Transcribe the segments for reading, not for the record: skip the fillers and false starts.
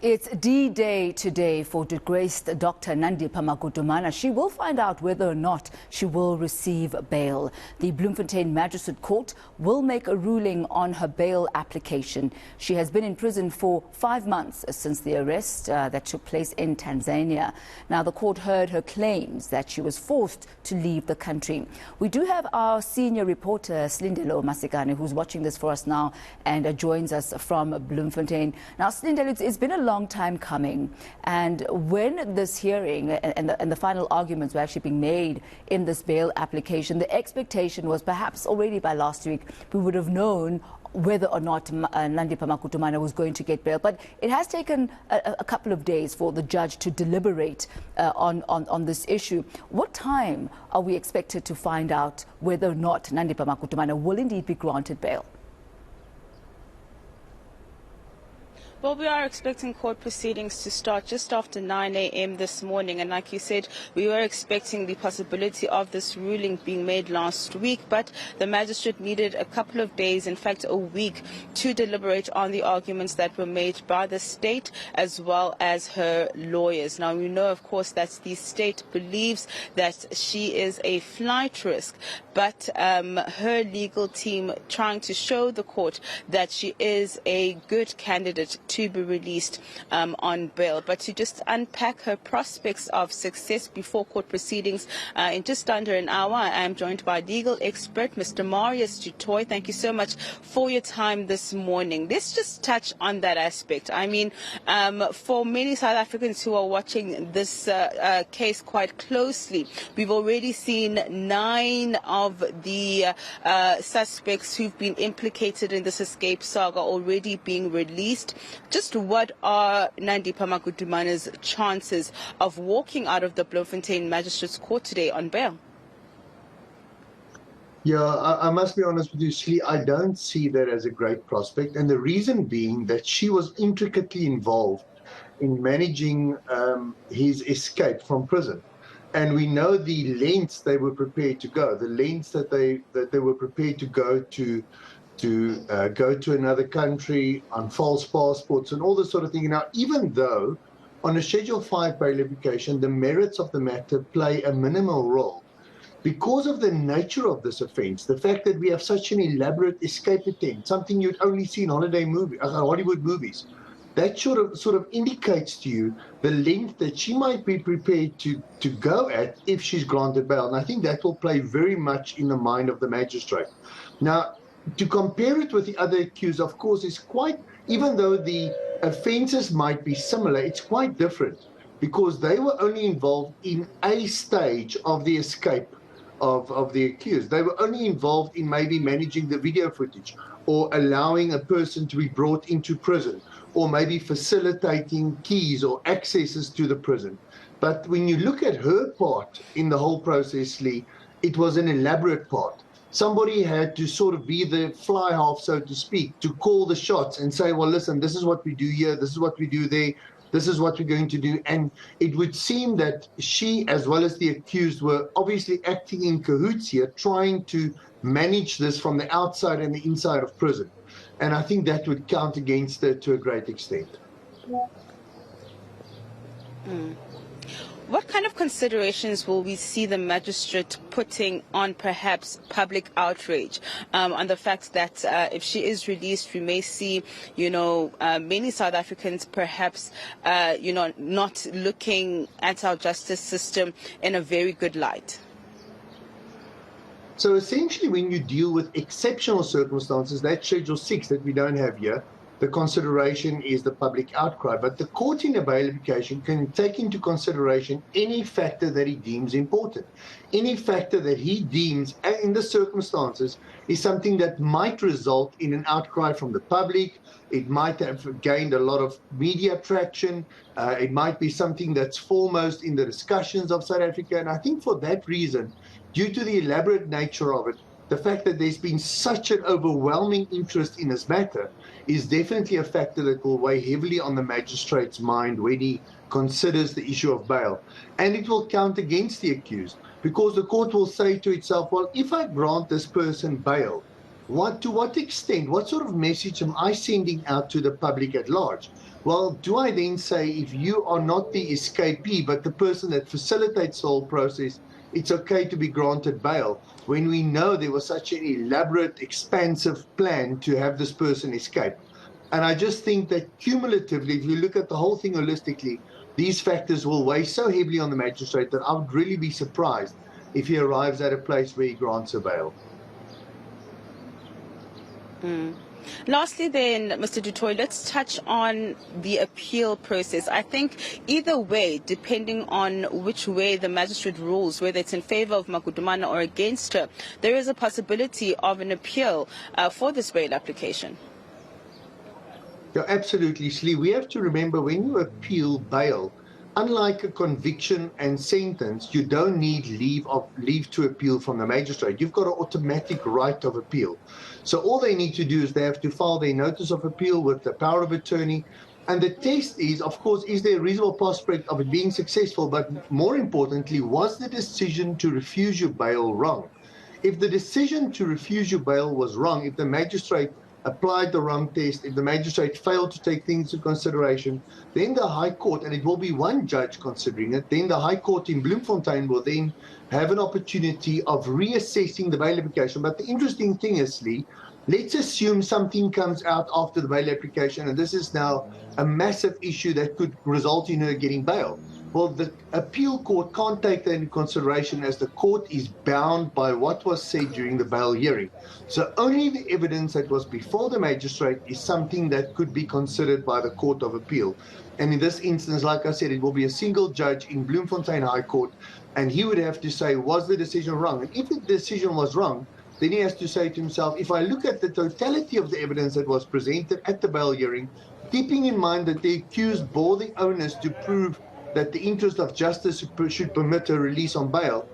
It's D-Day today for disgraced Dr. Nandipha Magudumana. She will find out whether or not she will receive bail. The Bloemfontein Magistrate Court will make a ruling on her bail application. She has been in prison for 5 months since the arrest that took place in Tanzania. Now, the court heard her claims that she was forced to leave the country. We do have our senior reporter, Silindelo Masikane, who's watching this for us now and joins us from Bloemfontein. Now, Silindelo, it's been a long time coming, and when this hearing and the final arguments were actually being made in this bail application, the expectation was perhaps already by last week we would have known whether or not Nandipha Magudumana was going to get bail. But it has taken a couple of days for the judge to deliberate on this issue. What time are we expected to find out whether or not Nandipha Magudumana will indeed be granted bail? Well, we are expecting court proceedings to start just after 9 a.m. this morning. And like you said, we were expecting the possibility of this ruling being made last week. But the magistrate needed a couple of days, in fact, a week, to deliberate on the arguments that were made by the state as well as her lawyers. Now, we know, of course, that the state believes that she is a flight risk. But her legal team trying to show the court that she is a good candidate to be released on bail. But to just unpack her prospects of success before court proceedings in just under an hour, I am joined by legal expert Mr. Marius Dutoy. Thank you so much for your time this morning. Let's just touch on that aspect. I mean, for many South Africans who are watching this case quite closely, we've already seen 9 of the suspects who've been implicated in this escape saga already being released. Just what are Nandipha Magudumana's chances of walking out of the Bloemfontein Magistrates Court today on bail? Yeah, I must be honest with you, Slee, I don't see that as a great prospect. And the reason being that she was intricately involved in managing his escape from prison. And we know the lengths they were prepared to go, the lengths that they were prepared to go to go to another country on false passports and all this sort of thing. Now, even though on a Schedule 5 bail application, the merits of the matter play a minimal role, because of the nature of this offence, the fact that we have such an elaborate escape attempt, something you'd only see in Hollywood movies, that sort of indicates to you the length that she might be prepared to go at if she's granted bail. And I think that will play very much in the mind of the magistrate. Now, to compare it with the other accused, of course, is quite, even though the offences might be similar, it's quite different because they were only involved in a stage of the escape of the accused. They were only involved in maybe managing the video footage or allowing a person to be brought into prison or maybe facilitating keys or accesses to the prison. But when you look at her part in the whole process, Lee, it was an elaborate part. Somebody had to sort of be the fly half, so to speak, to call the shots and say, well, listen, this is what we do here, this is what we do there, this is what we're going to do. And it would seem that she, as well as the accused, were obviously acting in cahoots here, trying to manage this from the outside and the inside of prison. And I think that would count against her to a great extent. What kind of considerations will we see the magistrate putting on perhaps public outrage on the fact that if she is released, we may see, many South Africans perhaps, not looking at our justice system in a very good light? So essentially, when you deal with exceptional circumstances, that's Schedule 6 that we don't have here, the consideration is the public outcry. But the court in a bail application can take into consideration any factor that he deems important. Any factor that he deems, in the circumstances, is something that might result in an outcry from the public. It might have gained a lot of media traction. It might be something that's foremost in the discussions of South Africa. And I think for that reason, due to the elaborate nature of it, the fact that there's been such an overwhelming interest in this matter is definitely a factor that will weigh heavily on the magistrate's mind when he considers the issue of bail. And it will count against the accused, because the court will say to itself, well, if I grant this person bail, to what extent, what sort of message am I sending out to the public at large? Well, do I then say if you are not the escapee, but the person that facilitates the whole process, it's okay to be granted bail when we know there was such an elaborate, expansive plan to have this person escape? And I just think that cumulatively, if you look at the whole thing holistically, these factors will weigh so heavily on the magistrate that I would really be surprised if he arrives at a place where he grants a bail. Lastly then, Mr. Du Toit, let's touch on the appeal process. I think either way, depending on which way the magistrate rules, whether it's in favor of Magudumana or against her, there is a possibility of an appeal for this bail application. Yeah, absolutely, Slee. We have to remember when you appeal bail, unlike a conviction and sentence, you don't need leave to appeal from the magistrate. You've got an automatic right of appeal. So all they need to do is they have to file their notice of appeal with the power of attorney. And the test is, of course, is there a reasonable prospect of it being successful? But more importantly, was the decision to refuse you bail wrong? If the decision to refuse you bail was wrong, if the magistrate applied the wrong test, if the magistrate failed to take things into consideration, then the High Court, and it will be one judge considering it, then the High Court in Bloemfontein will then have an opportunity of reassessing the bail application. But the interesting thing is, Lee, let's assume something comes out after the bail application, and this is now a massive issue that could result in her getting bail. Well, the appeal court can't take that into consideration as the court is bound by what was said during the bail hearing. So only the evidence that was before the magistrate is something that could be considered by the Court of Appeal. And in this instance, like I said, it will be a single judge in Bloemfontein High Court, and he would have to say, was the decision wrong? And if the decision was wrong, then he has to say to himself, if I look at the totality of the evidence that was presented at the bail hearing, keeping in mind that the accused bore the onus to prove that the interest of justice should permit a release on bail,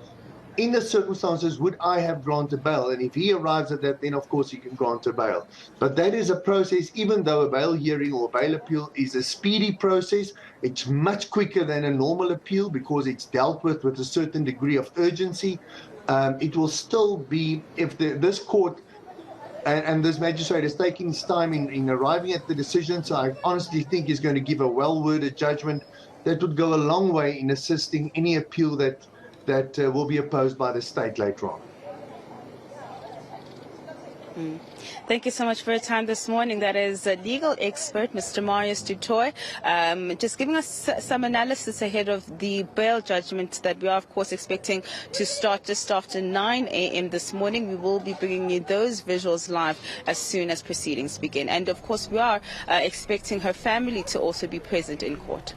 in the circumstances, would I have granted bail? And if he arrives at that, then of course he can grant a bail. But that is a process, even though a bail hearing or bail appeal is a speedy process, it's much quicker than a normal appeal because it's dealt with a certain degree of urgency. It will still be, if this court and this magistrate is taking his time in arriving at the decision, so I honestly think he's going to give a well-worded judgment that would go a long way in assisting any appeal that will be opposed by the state later on. Thank you so much for your time this morning. That is a legal expert, Mr. Marius Du Toit, just giving us some analysis ahead of the bail judgment that we are, of course, expecting to start just after 9 a.m. this morning. We will be bringing you those visuals live as soon as proceedings begin. And, of course, we are expecting her family to also be present in court.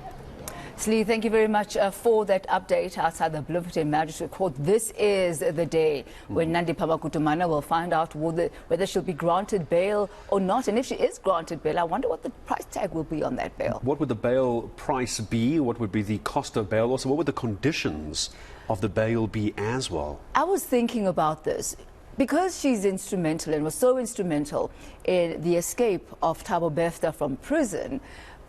Slee, thank you very much for that update outside the Bloemfontein Magistrate Court. This is the day when Nandipha Magudumana will find out whether she'll be granted bail or not. And if she is granted bail, I wonder what the price tag will be on that bail. What would the bail price be? What would be the cost of bail? Also, what would the conditions of the bail be as well? I was thinking about this. Because she's instrumental and was so instrumental in the escape of Thabo Bester from prison,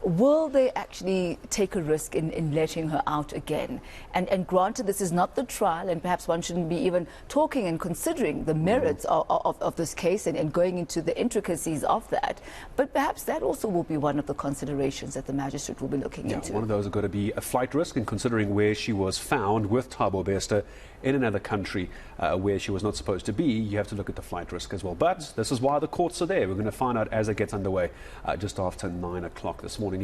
will they actually take a risk in letting her out again? And granted, this is not the trial, and perhaps one shouldn't be even talking and considering the merits of this case and going into the intricacies of that. But perhaps that also will be one of the considerations that the magistrate will be looking into. One of those are going to be a flight risk, and considering where she was found with Thabo Bester in another country where she was not supposed to be, you have to look at the flight risk as well. But this is why the courts are there. We're going to find out as it gets underway just after 9 o'clock this morning.